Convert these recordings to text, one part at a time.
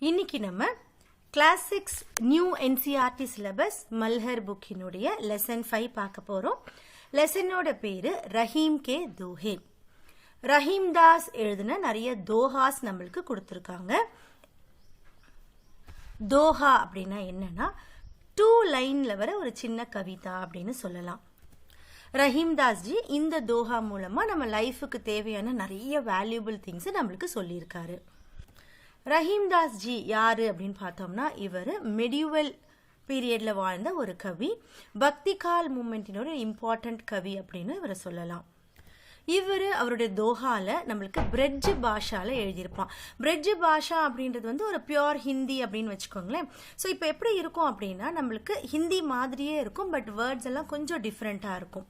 இன்னைக்கு நம்ம classics new NCERT syllabus Malhar புக்கினுடைய லெசன் 5 பார்க்க போறோம். லெசனோட பேரு ரஹீம் கே தோஹே. ரஹீம் தாஸ் எழுதின நிறைய தோஹாஸ் நம்மளுக்கு கொடுத்துருக்காங்க. தோஹா அப்படின்னா என்னன்னா 2 லைன்ல வர ஒரு சின்ன கவிதா அப்படின்னு சொல்லலாம். ரஹீம் தாஸ் ஜி இந்த தோஹா மூலமா நம்ம லைஃபுக்கு தேவையான நிறைய வேல்யூபிள் திங்ஸ் நம்மளுக்கு சொல்லியிருக்காரு. ரஹீம் தாஸ் ஜி யாரு அப்படின்னு பார்த்தோம்னா இவர் மெடிவல் பீரியட்ல வாழ்ந்த ஒரு கவி, பக்தி கால் மூமெண்டினோட இம்பார்ட்டன்ட் கவி அப்படின்னு இவரை சொல்லலாம். இவர் அவருடைய தோஹால நம்மளுக்கு பிரெட்ஜ் பாஷால எழுதியிருப்பான். பிரெட்ஜ் பாஷா அப்படின்றது வந்து ஒரு பியோர் ஹிந்தி அப்படின்னு வச்சுக்கோங்களேன். ஸோ இப்போ எப்படி இருக்கும் அப்படின்னா நம்மளுக்கு ஹிந்தி மாதிரியே இருக்கும், பட் வேர்ட்ஸ் எல்லாம் கொஞ்சம் டிஃப்ரெண்ட்டாக இருக்கும்.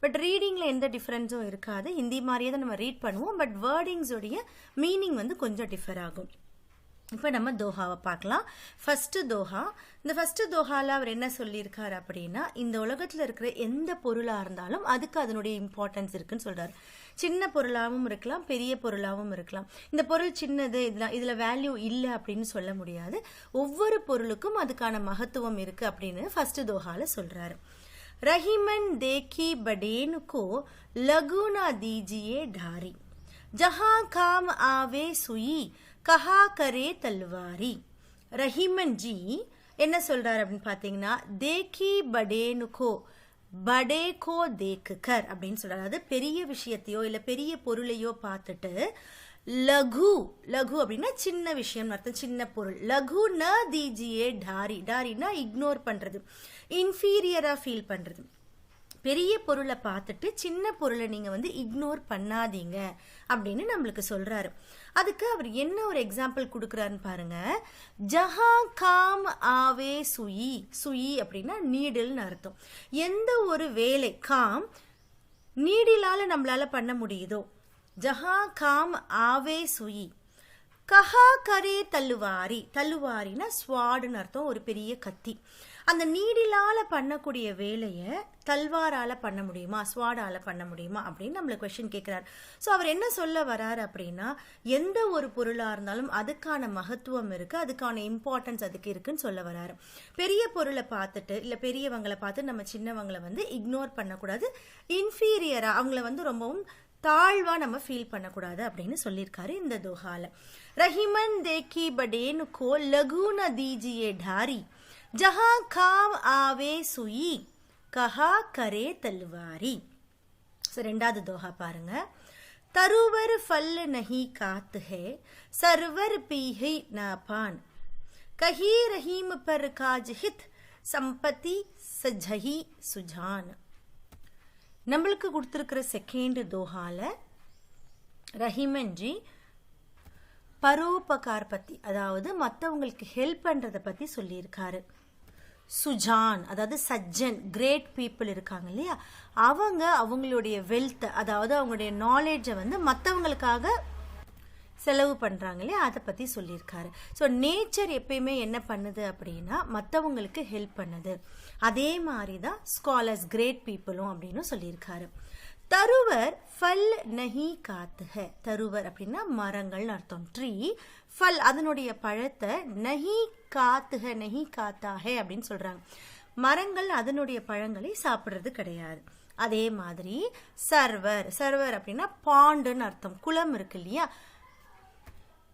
பட் ரீடிங்கில் எந்த டிஃப்ரென்ஸும் இருக்காது. ஹிந்தி மாதிரியே தான் நம்ம ரீட் பண்ணுவோம், பட் வேர்டிங்ஸோடைய மீனிங் வந்து கொஞ்சம் டிஃபர் ஆகும். இப்போ நம்ம தோஹாவை பார்க்கலாம். First Doha. இந்த ஃபர்ஸ்ட் தோஹாவில் அவர் என்ன சொல்லியிருக்காரு அப்படின்னா, இந்த உலகத்தில் இருக்கிற எந்த பொருளாக இருந்தாலும் அதுக்கு அதனுடைய இம்பார்ட்டன்ஸ் இருக்குன்னு சொல்றாரு. சின்ன பொருளாகவும் இருக்கலாம், பெரிய பொருளாகவும் இருக்கலாம். இந்த பொருள் சின்னது, இதில் வேல்யூ இல்லை அப்படின்னு சொல்ல முடியாது. ஒவ்வொரு பொருளுக்கும் அதுக்கான மகத்துவம் இருக்கு அப்படின்னு ஃபர்ஸ்ட் தோஹாவில் சொல்றாரு. रहीमन देखी बडेन को लगू ना दीजिए ढारी, जहां काम आवे सुई कहा करे तलवारी. ரஹீமன் ஜி என்ன சொல்றாரு அப்படின்னு பாத்தீங்கன்னா, தேக்கி படேனுக்கோ படேகோ தேக்குகர் அப்படின்னு சொல்றாரு. அது பெரிய விஷயத்தையோ இல்ல பெரிய பொருளையோ பார்த்துட்டு லகு லகு அப்படின்னா சின்ன விஷயம் அர்த்தம், சின்ன பொருள். லகு ந தீஜியே டாரி, டாரினா இக்னோர் பண்றது, இன்ஃபீரியரா ஃபீல் பண்றது. பெரிய பொருளை பார்த்துட்டு சின்ன பொருளை நீங்க வந்து இக்னோர் பண்ணாதீங்க அப்படின்னு நம்மளுக்கு சொல்றாரு. அதுக்கு அவர் என்ன ஒரு எக்ஸாம்பிள் கொடுக்குறாருன்னு பாருங்க. ஜஹா காம் ஆவே சுயி, சுயி அப்படின்னா நீடில்னு அர்த்தம். எந்த ஒரு வேலை காம் நீடிலால நம்மளால பண்ண முடியுதோ, ஜஹா காம் ஆவே சுயி கஹா கரே தல்லுவாரி, தல்லுவாரினா ஸ்வாடுன்னு அர்த்தம், ஒரு பெரிய கத்தி. அந்த நீடிலால பண்ணக்கூடிய வேலையை தல்வாரால பண்ண முடியுமா, ஸ்வாடால பண்ண முடியுமா அப்படின்னு நம்மள கொஸ்டின் கேட்கிறார். ஸோ அவர் என்ன சொல்ல வராரு அப்படின்னா, எந்த ஒரு பொருளா இருந்தாலும் அதுக்கான மகத்துவம் இருக்கு, அதுக்கான இம்பார்ட்டன்ஸ் அதுக்கு இருக்குன்னு சொல்ல வராரு. பெரிய பொருளை பார்த்துட்டு இல்ல பெரியவங்களை பார்த்து நம்ம சின்னவங்களை வந்து இக்னோர் பண்ணக்கூடாது, இன்ஃபீரியரா அவங்கள வந்து ரொம்பவும் தாழ்வா நம்ம ஃபீல் பண்ணக்கூடாது அப்படின்னு சொல்லியிருக்காரு இந்த தோஹால. ரஹீமன் தேக்கி படேனு கோ லகு ந தீஜியே டாரி, ஜஹா காம் ஆவே சுயி கஹா கரே தல்வாரி. ரெண்டாவது தோஹா பாருங்க. தருவர் ஃபல் நஹி காத் ஹே சர்வர் பீஹை ந பான், கஹி ரஹீம் பர் காஜ் ஹித் சம்பத்தி சஜஹி சுஜான். நம்மளுக்கு கொடுத்துருக்கிற செகண்ட் தோஹால ரஹீமன் ஜி பரோபகார் பத்தி, அதாவது மற்றவங்களுக்கு ஹெல்ப் பண்றதை பத்தி சொல்லியிருக்காரு. சுஜான் அதாவது சஜ்ஜன், கிரேட் பீப்புள் இருக்காங்க இல்லையா, அவங்க அவங்களுடைய வெல்த் அதாவது அவங்களுடைய நாலேஜை வந்து மற்றவங்களுக்காக செலவு பண்றாங்க இல்லையா, அதை பத்தி சொல்லியிருக்காரு. ஸோ நேச்சர் எப்பயுமே என்ன பண்ணுது அப்படின்னா மற்றவங்களுக்கு ஹெல்ப் பண்ணுது. அதே மாதிரி தான் ஸ்காலர்ஸ், கிரேட் பீப்புளும் அப்படின்னு சொல்லியிருக்காரு. தருவர் ஃபல் நஹி காத்துஹ, தருவர் அப்படின்னா மரங்கள்னு அர்த்தம், ட்ரீ. ஃபல் அதனுடைய பழத்தை நஹி காத்துஹ நஹி காத்தாஹ அப்படின்னு சொல்றாங்க. மரங்கள் அதனுடைய பழங்களை சாப்பிட்றது கிடையாது. அதே மாதிரி சர்வர், சர்வர் அப்படின்னா பாண்டுன்னு அர்த்தம், குளம் இருக்கு இல்லையா.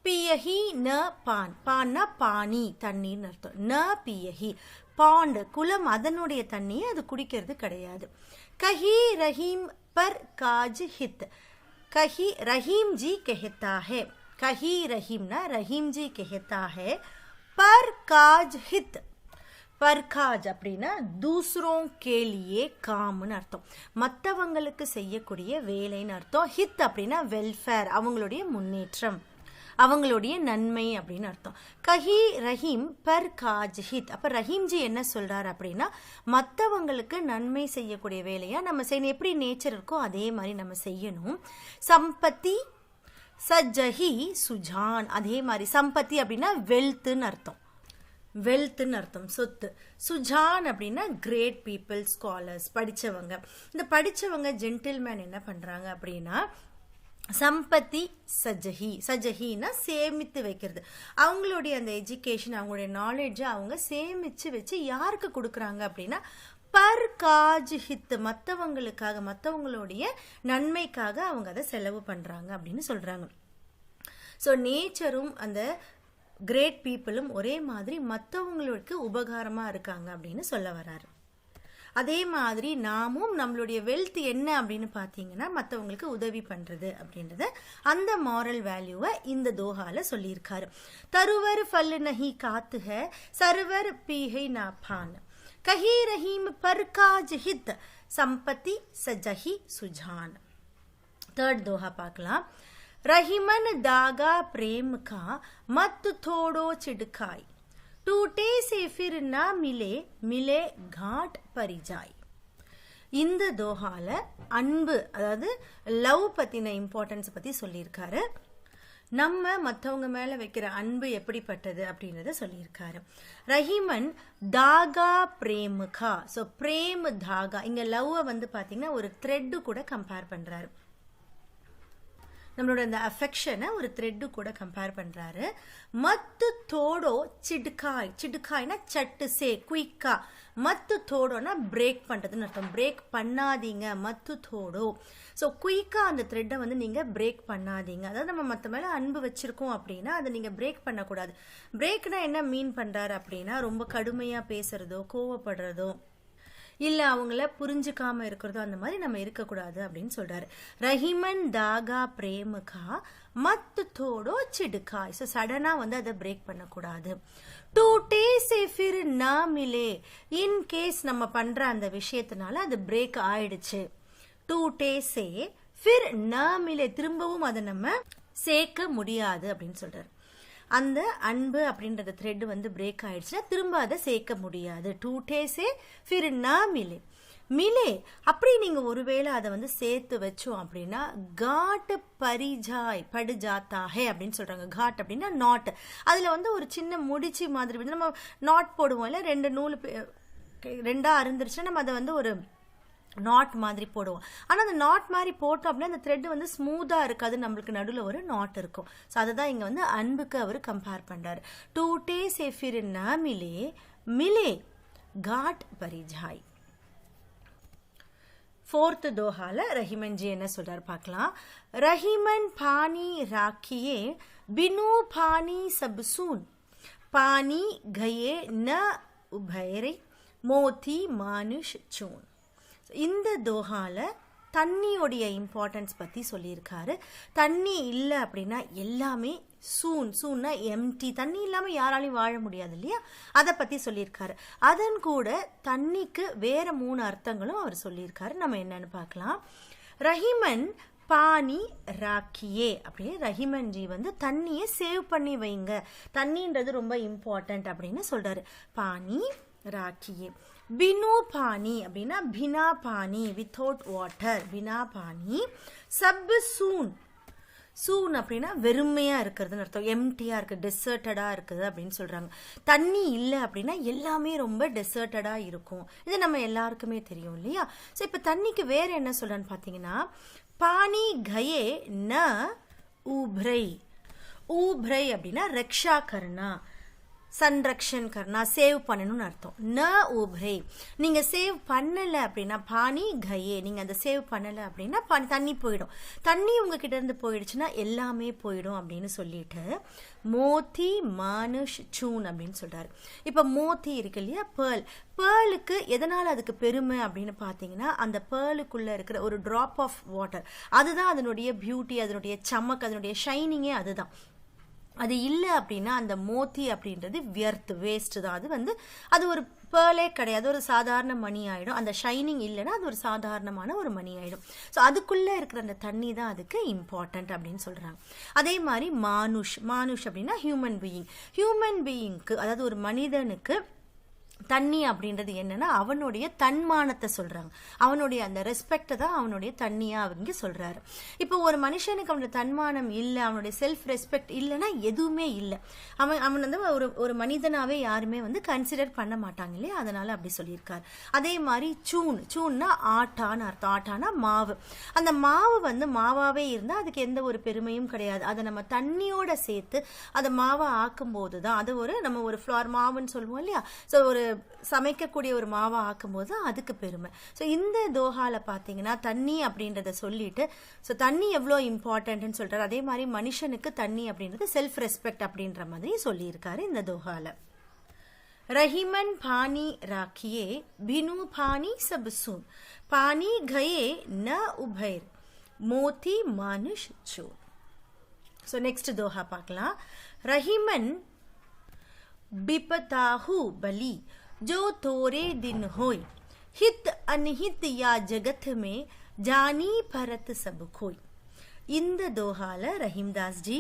பியஹி ந பான், பான்னா பானி தண்ணீர்னு அர்த்தம். ந பியஹி பாண்டு குளம், அதனுடைய தண்ணியை அது குடிக்கிறது கிடையாது. கஹி ரஹீம் பர் காஜ் ஹித், கஹி ரஹீம் ஜி கஹता है, கஹி ரஹீம்னா ரஹீம் ஜி கஹता है பர் காஜ் ஹித். பர்காஜ் அப்படின்னா தூசரோं के लिए காம்னு அர்த்தம், மற்றவங்களுக்கு செய்யக்கூடிய வேலைன்னு அர்த்தம். ஹித் அப்படின்னா வெல்ஃபேர், அவங்களுடைய முன்னேற்றம், அவங்களுடைய நன்மை அப்படின்னு அர்த்தம். கஹி ரஹீம் பர் காஜ் ஹித். அப்ப ரஹீம்ஜி என்ன சொல்றாரு அப்படின்னா, மற்றவங்களுக்கு நன்மை செய்யக்கூடிய வேலையா நம்ம செய்யணும். எப்படி நேச்சர் இருக்கோ அதே மாதிரி நம்ம செய்யணும். சம்பத்தி சஜஹி சுஜான், அதே மாதிரி சம்பத்தி அப்படின்னா வெல்த்னு அர்த்தம், வெல்த்னு அர்த்தம் சொத்து. சுஜான் அப்படின்னா கிரேட் பீப்புள், ஸ்காலர்ஸ், படிச்சவங்க. இந்த படிச்சவங்க ஜென்டில்மேன் என்ன பண்றாங்க அப்படின்னா சம்பத்தி சஜஹி, சஜஹின்னா சேமித்து வைக்கிறது. அவங்களுடைய அந்த எஜுகேஷன், அவங்களுடைய நாலேஜை அவங்க சேமித்து வச்சு யாருக்கு கொடுக்குறாங்க அப்படின்னா பர் காஜ் ஹித், மற்றவங்களுக்காக, மற்றவங்களுடைய நன்மைக்காக அவங்க அதை செலவு பண்ணுறாங்க அப்படின்னு சொல்கிறாங்க. ஸோ நேச்சரும் அந்த கிரேட் பீப்புளும் ஒரே மாதிரி மற்றவங்களுக்கு உபகாரமாக இருக்காங்க அப்படின்னு சொல்ல வராரு. அதே மாதிரி நாமும் நம்மளுடைய வெல்த் என்ன அப்படின்னு பார்த்தீங்கன்னா மற்றவங்களுக்கு உதவி பண்ணுறது அப்படின்றத, அந்த மாரல் வேல்யூவை இந்த தோஹால சொல்லியிருக்காரு. தருவர் ஃபல் நஹி காத்துக சர்வர் பீஹை நாபான் கஹி ரஹீம் பர்காஜ் ஹித் சம்பத்தி சஜஹி சுஜான். தேர்ட் தோஹா பார்க்கலாம். रहीमन दागा प्रेम का मत थोड़ो चिड़काई टूटे से फिर ना मिले मिले घाट परी जाय. இந்த தோஹால அன்பு, அதாவது லவ் பத்தின இம்பார்ட்டன்ஸ் பத்தி சொல்லியிருக்காரு. நம்ம மற்றவங்க மேல வைக்கிற அன்பு எப்படிப்பட்டது அப்படின்றத சொல்லியிருக்காரு. ரஹீமன் தாகா பிரேமுகா, ஸோ பிரேம் தாகா, இங்க லவ்வை வந்து பாத்தீங்கன்னா ஒரு த்ரெட்டு கூட கம்பேர் பண்றாரு. நம்மளோட அந்த அஃபெக்ஷனை ஒரு த்ரெட்டு கூட கம்பேர் பண்றாரு. மத்து தோடோ சிடுக்காய், சிடுக்காய்னா சட்டு சே குயிக்கா, மத்து தோடோனா பிரேக் பண்றதுன்னு அர்த்தம். பிரேக் பண்ணாதீங்க, மத்து தோடோ. ஸோ குயிக்கா அந்த த்ரெட்டை வந்து நீங்க பிரேக் பண்ணாதீங்க. அதாவது நம்ம மற்ற மேல அன்பு வச்சிருக்கோம் அப்படின்னா அதை நீங்க பிரேக் பண்ணக்கூடாது. பிரேக்னா என்ன மீன் பண்றாரு அப்படின்னா ரொம்ப கடுமையா பேசுறதோ, கோவப்படுறதோ, இல்ல அவங்கள புரிஞ்சுக்காம இருக்கிறதோ அந்த மாதிரி நம்ம இருக்கக்கூடாது அப்படின்னு சொல்றாரு. ரஹீமன் தாகா பிரேமுகா மத்து தோடோ சிடுக்காய், ஸோ சடனா வந்து அதை பிரேக் பண்ணக்கூடாது. டூட்டே சே ஃபிர் நா மிலே, இன் கேஸ் நம்ம பண்ற அந்த விஷயத்தினால அது பிரேக் ஆயிடுச்சு. டூட்டே சே ஃபிர் நா மிலே, திரும்பவும் அதை நம்ம சேர்க்க முடியாது அப்படின்னு சொல்றாரு. அந்த அன்பு அப்படின்றத த்ரெட் வந்து பிரேக் ஆயிடுச்சுன்னா திரும்ப அதை சேர்க்க முடியாது. டூட்டே சே ஃபிர் நா மிலே, மிலே அப்படி நீங்க ஒருவேளை அதை வந்து சேர்த்து வச்சோம் அப்படின்னா காட் பரிஜாய் படுஜாத்தாஹே அப்படின்னு சொல்றாங்க. காட் அப்படின்னா நாட், அதுல வந்து ஒரு சின்ன முடிச்சு மாதிரி வந்து நம்ம நாட் போடுவோம் இல்ல, ரெண்டு நூல் ரெண்டா அருந்துருச்சுன்னா நம்ம அதை வந்து ஒரு நாட் மாதிரி போடுவோம். ஆனால் அந்த நாட் மாதிரி போட்டோம் அப்படின்னா அந்த த்ரெட் வந்து ஸ்மூத்தாக இருக்காது, நம்மளுக்கு நடுவில் ஒரு நாட் இருக்கும். ஸோ அதை தான் இங்கே வந்து அன்புக்கு அவர் கம்பேர் பண்ணுறாரு. டூட்டே சே ஃபிர் நா மிலே மிலே காட் பரிஜாய். ஃபோர்த் தோஹால ரஹீமன் ஜி என்ன சொல்றாரு பார்க்கலாம். ரஹீமன் பானி ராக்கியே பினு பானி சப்சூன் பானி கயே ந உபயரை மோதி மானுஷ் சூன். இந்த தோஹால தண்ணியோடைய இம்பார்ட்டன்ஸ் பத்தி சொல்லியிருக்காரு. தண்ணி இல்லை அப்படின்னா எல்லாமே சூன்னா எம்டி, தண்ணி இல்லாம யாராலையும் வாழ முடியாது இல்லையா, அதை பத்தி சொல்லியிருக்காரு. அதன் கூட தண்ணிக்கு வேற 3 அர்த்தங்களும் அவர் சொல்லியிருக்காரு. நம்ம என்னன்னு பார்க்கலாம். ரஹீமன் பானி ராக்கியே, அப்படியே ரஹீமன் ஜி வந்து தண்ணியை சேவ் பண்ணி வைங்க, தண்ணின்றது ரொம்ப இம்பார்ட்டன்ட் அப்படின்னு சொல்றாரு. பானி ராக்கியே. பினு பானி அப்படின்னா பினா பானி, வித்தவுட் வாட்டர், பினா பானி. சப் சூன், சூன் அப்படின்னா வெறுமையா இருக்கிறதுன்னு அர்த்தம், எம்டியா இருக்கு, டெசர்ட்டடா இருக்குது அப்படின்னு சொல்றாங்க. தண்ணி இல்லை அப்படின்னா எல்லாமே ரொம்ப டெசர்ட்டடா இருக்கும், இது நம்ம எல்லாருக்குமே தெரியும் இல்லையா. ஸோ இப்போ தண்ணிக்கு வேற என்ன சொல்றான்னு பார்த்தீங்கன்னா பானி கயே ந ஊப்ரை. ஊப்ரை அப்படின்னா ரக்ஷா கர்னா, சன்ரக்ஷன் கர்னா, சேவ் பண்ணணும்னு அர்த்தம். ந ஊப்ரே, நீங்க சேவ் பண்ணல அப்படின்னா பானி கயே, நீங்க அந்த சேவ் பண்ணல அப்படின்னா தண்ணி போயிடும். தண்ணி உங்ககிட்ட இருந்து போயிடுச்சுன்னா எல்லாமே போயிடும் அப்படின்னு சொல்லிட்டு மோதி மானுஷ் சூன் அப்படின்னு சொல்றாரு. இப்ப மோதி இருக்கு இல்லையா, பேர்ல், பேர்லுக்கு எதனால அதுக்கு பெருமை அப்படின்னு பாத்தீங்கன்னா அந்த பேர்லுக்குள்ள இருக்கிற ஒரு டிராப் ஆஃப் வாட்டர், அதுதான் அதனுடைய பியூட்டி, அதனுடைய சமக், அதனுடைய ஷைனிங்கே அதுதான். அது இல்லை அப்படின்னா அந்த மோத்தி அப்படின்றது வியர்த், வேஸ்ட் தான். அது வந்து அது ஒரு பேர்லே கிடையாது, ஒரு சாதாரண மணி ஆயிடும். அந்த ஷைனிங் இல்லைன்னா அது ஒரு சாதாரணமான ஒரு மணி ஆயிடும். ஸோ அதுக்குள்ள இருக்கிற அந்த தண்ணி தான் அதுக்கு இம்பார்ட்டன்ட் அப்படின்னு சொல்றாங்க. அதே மாதிரி மானுஷ், மானுஷ் அப்படின்னா ஹியூமன் பீயிங். ஹியூமன் பீயிங்க்கு, அதாவது ஒரு மனிதனுக்கு தண்ணி அப்படின்றது என்னன்னா அவனுடைய தன்மானத்தை சொல்றாங்க, அவனுடைய அந்த ரெஸ்பெக்டை தான் அவனுடைய தண்ணியா அவங்க சொல்றாரு. இப்போ ஒரு மனுஷனுக்கு அவனுடைய தன்மானம் இல்லை, அவனுடைய செல்ஃப் ரெஸ்பெக்ட் இல்லைன்னா எதுவுமே இல்லை. அவன் வந்து ஒரு மனிதனாவே யாருமே வந்து கன்சிடர் பண்ண மாட்டாங்க இல்லையா, அதனால அப்படி சொல்லியிருக்காரு. அதே மாதிரி சூன்னா ஆட்டான்னு அர்த்தம். ஆட்டானா மாவு. அந்த மாவு வந்து மாவாவே இருந்தா அதுக்கு எந்த ஒரு பெருமையும் கிடையாது. அதை நம்ம தண்ணியோட சேர்த்து அதை மாவா ஆக்கும் போதுதான் அது நம்ம ஒரு ஃப்ளார் மாவுன்னு சொல்லுவோம் இல்லையா, ஸோ ஒரு சமைக்கக்கூடிய ஒரு மாவா ஆக்கும்போது அதுக்கு பெருமை. ஸோ இந்த தோஹால பார்த்தீங்கன்னா தண்ணி அப்படின்றத சொல்லிட்டு, ஸோ தண்ணி எவ்வளோ இம்பார்ட்டன்ட்னு சொல்றாரு. அதே மாதிரி மனுஷனுக்கு தண்ணி அப்படின்றது செல்ஃப் ரெஸ்பெக்ட் அப்படின்ற மாதிரி சொல்லியிருக்காரு இந்த தோஹால. रहीमन पानी राखिए बिनु पानी सब सुन पानी गए न उभैर मोती मानुष चोर. ஸோ நெக்ஸ்ட் தோஹா பார்க்கலாம். ரஹீமன் बिपताहु बली जो तोरे दिन होय हित अनहित या जगत में जानी परत सब खोय. இந்த தோஹால ரஹீம்தாஸ் ஜி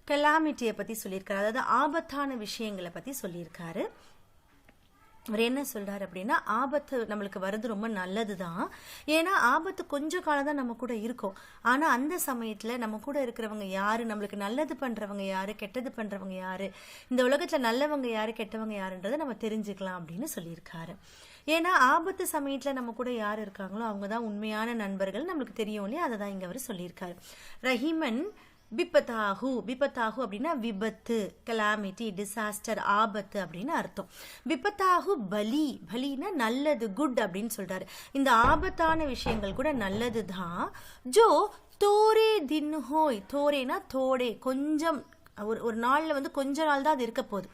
கலாமிட்டியை பத்தி சொல்லியிருக்காரு, அதாவது ஆபத்தான விஷயங்களை பத்தி சொல்லியிருக்காரு. அவர் என்ன சொல்றாரு அப்படின்னா, ஆபத்து நம்மளுக்கு வர்றது ரொம்ப நல்லதுதான். ஏன்னா ஆபத்து கொஞ்ச காலம் தான் நம்ம கூட இருக்கும். ஆனா அந்த சமயத்துல நம்ம கூட இருக்கிறவங்க யாரு, நம்மளுக்கு நல்லது பண்றவங்க யாரு, கெட்டது பண்றவங்க யாரு, இந்த உலகத்துல நல்லவங்க யாரு கெட்டவங்க யாருன்றதை நம்ம தெரிஞ்சுக்கலாம் அப்படின்னு சொல்லியிருக்காரு. ஏன்னா ஆபத்து சமயத்துல நம்ம கூட யார் இருக்காங்களோ அவங்க தான் உண்மையான நண்பர்கள், நம்மளுக்கு தெரியும் இல்லையா, அதை தான் இங்க அவர் சொல்லியிருக்காரு. ரஹீமன் பிபத்தாஹு அப்படின்னா விபத்து, கலாமிட்டி, டிசாஸ்டர், ஆபத்து அப்படின்னு அர்த்தம். விபத்தாஹு பலினா நல்லது, குட் அப்படின்னு சொல்றாரு. இந்த ஆபத்தான விஷயங்கள் கூட நல்லது தான். ஜோ தோரே தின் ஹோய், தோரேனா தோடே, கொஞ்சம் ஒரு நாள்ல வந்து கொஞ்ச நாள் தான் அது இருக்க போகுது.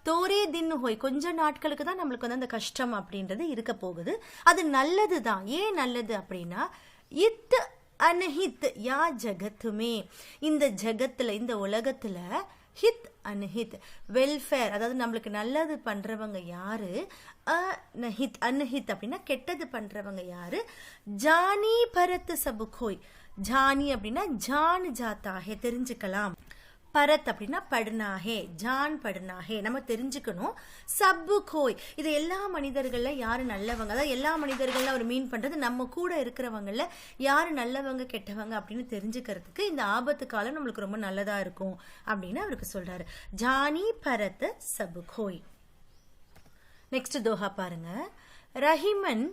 தோரே தின்னு ஹோய், கொஞ்ச நாட்களுக்கு தான் நம்மளுக்கு வந்து அந்த கஷ்டம் அப்படின்றது இருக்க போகுது. அது நல்லது தான். ஏன் நல்லது அப்படின்னா, இத் அன்ஹித் யா ஜகத்துமே, இந்த ஜகத்துல இந்த உலகத்துல ஹித் அன்ஹித் வெல்ஃபேர், அதாவது நம்மளுக்கு நல்லது பண்றவங்க யாரு, அன்ஹித் அப்படின்னா கெட்டது பண்றவங்க யாரு, ஜானி பரத் சபு கோய், ஜானி அப்படின்னா ஜான் ஜாத்தா ஹே தெரிஞ்சுக்கலாம், பரத் அப்படின்னா படுனாஹே, ஜான் படுனாஹே நம்ம தெரிஞ்சுக்கணும், சப்பு கோய் இது எல்லா மனிதர்கள்ல யாரு நல்லவங்க, அதாவது எல்லா மனிதர்கள்ல அவர் மீன் பண்றது நம்ம கூட இருக்கிறவங்கள யாரு நல்லவங்க கெட்டவங்க அப்படின்னு தெரிஞ்சுக்கிறதுக்கு இந்த ஆபத்து காலம் நம்மளுக்கு ரொம்ப நல்லதா இருக்கும் அப்படின்னு அவருக்கு சொல்றாரு. ஜானி பரத் சப்பு கோய். நெக்ஸ்ட் தோஹா பாருங்க. ரஹீமன்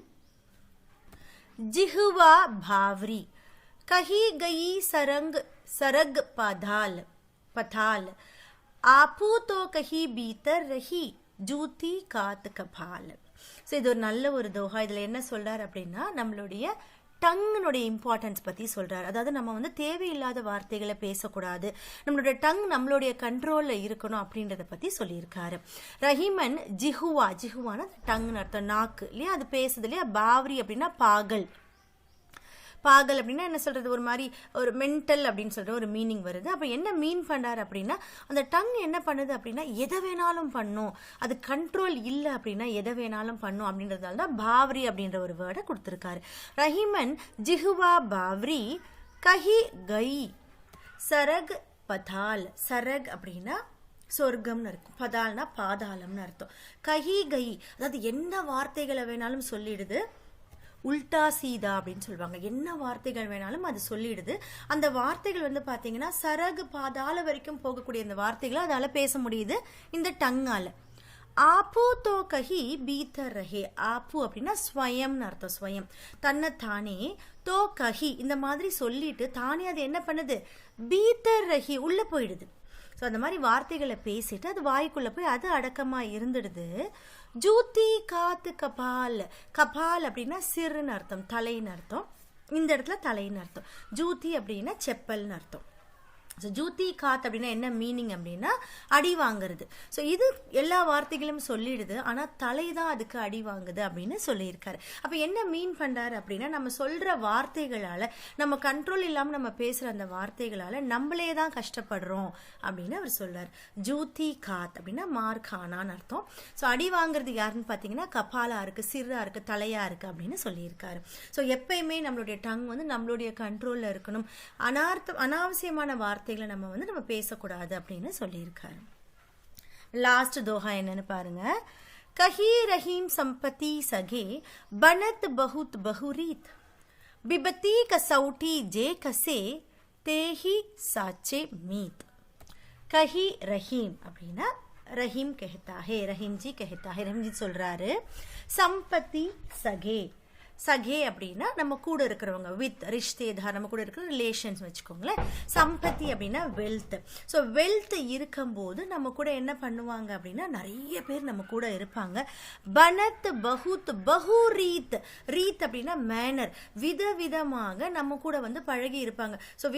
ஜிஹுவா பாவரி கஹி கயி सरग पथाल आपू तो कही भीतर रही जूती कात कपाल. ஸோ இது ஒரு நல்ல ஒரு தோஹா. இதில் என்ன சொல்றாரு அப்படின்னா, நம்மளுடைய டங்குனுடைய இம்பார்ட்டன்ஸ் பற்றி சொல்றாரு. அதாவது நம்ம வந்து தேவையில்லாத வார்த்தைகளை பேசக்கூடாது, நம்மளுடைய டங் நம்மளுடைய கண்ட்ரோலில் இருக்கணும் அப்படின்றத பற்றி சொல்லியிருக்காரு. ரஹீமன் ஜிஹுவானா டங்குன்னு அர்த்தம், நாக்கு இல்லையா, அது பேசுது இல்லையா. பாவரி அப்படின்னா பாகல் அப்படின்னா என்ன சொல்றது, ஒரு மாதிரி ஒரு மென்டல் அப்படின்னு சொல்ற ஒரு மீனிங் வருது. அப்ப என்ன மீன் பண்றாரு அப்படின்னா, அந்த டங் என்ன பண்ணுது அப்படின்னா எதை வேணாலும் பண்ணும், அது கண்ட்ரோல் இல்லை அப்படின்னா எதை வேணாலும் பண்ணும் அப்படின்றதால தான் பாவரி அப்படின்ற ஒரு வேர்டை கொடுத்திருக்காரு. ரஹீமன் ஜிஹுவா பாவரி கஹி கை சரக் பதால். சரக் அப்படின்னா சொர்க்கம்னு இருக்கும், பதால்னா பாதாளம்னு அர்த்தம். கஹி கை அதாவது என்ன வார்த்தைகளை வேணாலும் சொல்லிடுது, உல்டா சீதா அப்படின்னு சொல்லுவாங்க, என்ன வார்த்தைகள் வேணாலும் அது சொல்லிடுது. அந்த வார்த்தைகள் வந்து பாத்தீங்கன்னா சரகு பாதாள வரைக்கும் போகக்கூடிய அந்த வார்த்தைகளை அதால பேச முடியுது இந்த டங்கால. ஆப்பு தோ கஹி பீத்தர் ரஹே. ஆப்பு அப்படின்னா ஸ்வயம்னு அர்த்தம், ஸ்வயம் தன்னைத்தானே. தோ கஹி இந்த மாதிரி சொல்லிட்டு தானே அது என்ன பண்ணுது, பீத்தர் ரஹி உள்ள போயிடுது. ஸோ அந்த மாதிரி வார்த்தைகளை பேசிட்டு அது வாய்க்குள்ள போய் அது அடக்கமா இருந்துடுது. ஜூத்தி காத்து கபால். கபால் அப்படின்னா சிறுன்னு அர்த்தம், தலைன்னு அர்த்தம். இந்த இடத்துல தலைன்னு அர்த்தம். ஜூத்தி அப்படின்னா செப்பல்னு அர்த்தம். ஸோ ஜூத்தி காத் அப்படின்னா என்ன மீனிங் அப்படின்னா அடி வாங்குறது. ஸோ இது எல்லா வார்த்தைகளும் சொல்லிடுது, ஆனால் தலை தான் அதுக்கு அடி வாங்குது அப்படின்னு சொல்லியிருக்காரு. அப்போ என்ன மீன் பண்ணுறாரு அப்படின்னா, நம்ம சொல்கிற வார்த்தைகளால், நம்ம கண்ட்ரோல் இல்லாமல் நம்ம பேசுகிற அந்த வார்த்தைகளால் நம்மளே தான் கஷ்டப்படுறோம் அப்படின்னு அவர் சொல்றார். ஜூத்தி காத் அப்படின்னா மார்கானான்னு அர்த்தம். ஸோ அடி வாங்குறது யாருன்னு பார்த்தீங்கன்னா கபாலா இருக்கு, சிறா இருக்கு, தலையா இருக்கு அப்படின்னு சொல்லியிருக்காரு. ஸோ எப்பயுமே நம்மளுடைய டங் வந்து நம்மளுடைய கண்ட்ரோலில் இருக்கணும், அனாவசியமான வார்த்தைகளை நம்ம பேசக்கூடாது அப்படின்னு சொல்லியிருக்காரு. லாஸ்ட் தோஹா என்னன்னு பாருங்க. कही रहीम संपत्ति सगे बनत बहुत बहुरीत बिबती कसौटी जे कसे तेही साचे मीत. कही रहीम அப்படின்னா ரஹீம் कहता है, ரஹீம் ஜி कहता है, ரஹீம் ஜி சொல்றாரு. சம்பத்தி சகே, சகே அப்படின்னா நம்ம கூட இருக்கிறவங்க, வித் ரிஷ்தேதார், நம்ம கூட இருக்கிற ரிலேஷன்ஸ் வச்சுக்கோங்களேன். சம்பத்தி அப்படின்னா வெல்த். ஸோ வெல்த் இருக்கும்போது நம்ம கூட என்ன பண்ணுவாங்க அப்படின்னா நிறைய பேர் நம்ம கூட இருப்பாங்க. பனத் பகுத் பஹு ரீத், ரீத் அப்படின்னா மேனர், விதவிதமாக நம்ம கூட வந்து பழகி இருப்பாங்க. ஸோ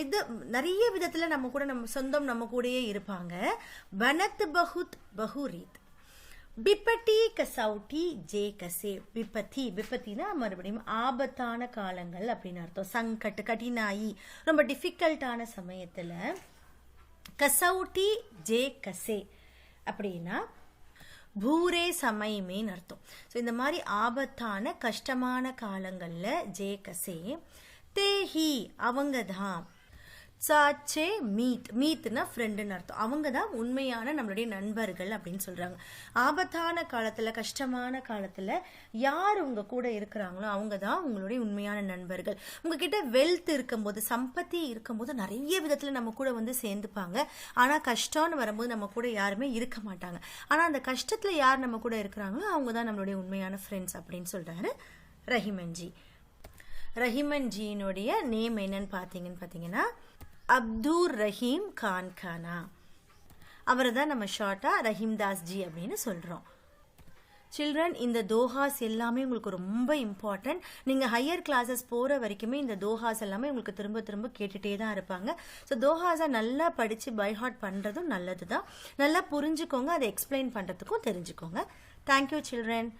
நிறைய விதத்தில் நம்ம கூட நம்ம சொந்தம் நம்ம கூடயே இருப்பாங்க. பனத் பகுத் பஹு ரீத். பிப்பட்டி கசௌட்டி ஜே கசே. விபத்தி, விபத்தினா மறுபடியும் ஆபத்தான காலங்கள் அப்படின்னு அர்த்தம். சங்கட், கடினாயி, ரொம்ப டிஃபிகல்ட்டான சமயத்துல. கசௌட்டி ஜே கசே அப்படின்னா பூரே சமயமேன்னு அர்த்தம். ஸோ இந்த மாதிரி ஆபத்தான கஷ்டமான காலங்கள்ல ஜே கசே தேஹி அவங்க தான். சாச்சே மீட், மீட்னா ஃப்ரெண்டுன்னு அர்த்தம். அவங்க தான் உண்மையான நம்மளுடைய நண்பர்கள் அப்படின்னு சொல்றாங்க. ஆபத்தான காலத்துல, கஷ்டமான காலத்துல யார் உங்க கூட இருக்கிறாங்களோ அவங்க தான் உங்களுடைய உண்மையான நண்பர்கள். உங்ககிட்ட வெல்த் இருக்கும்போது, சம்பத்தி இருக்கும்போது நிறைய விதத்துல நம்ம கூட வந்து சேர்ந்துப்பாங்க. ஆனா கஷ்டம்னு வரும்போது நம்ம கூட யாருமே இருக்க மாட்டாங்க. ஆனா அந்த கஷ்டத்துல யார் நம்ம கூட இருக்கிறாங்களோ அவங்க தான் நம்மளுடைய உண்மையான ஃப்ரெண்ட்ஸ் அப்படின்னு சொல்றாரு ரஹிமன்ஜி. ரஹிமன்ஜியினுடைய நேம் என்னன்னு பார்த்தீங்கன்னா அப்துர் ரஹீம் கான் கானா. அவரை தான் நம்ம ஷார்ட்டா ரஹீம்தாஸ் ஜி அப்படின்னு சொல்றோம். சில்ட்ரன், இந்த தோஹாஸ் எல்லாமே உங்களுக்கு ரொம்ப இம்பார்ட்டன்ட். நீங்க ஹையர் கிளாஸஸ் போற வரைக்குமே இந்த தோஹாஸ் எல்லாமே உங்களுக்கு திரும்ப திரும்ப கேட்டுட்டே தான் இருப்பாங்க. ஸோ தோஹாஸை நல்லா படிச்சு பைஹார்ட் பண்றதும் நல்லது தான். நல்லா புரிஞ்சுக்கோங்க, அதை எக்ஸ்பிளைன் பண்றதுக்கும் தெரிஞ்சுக்கோங்க. Thank you children.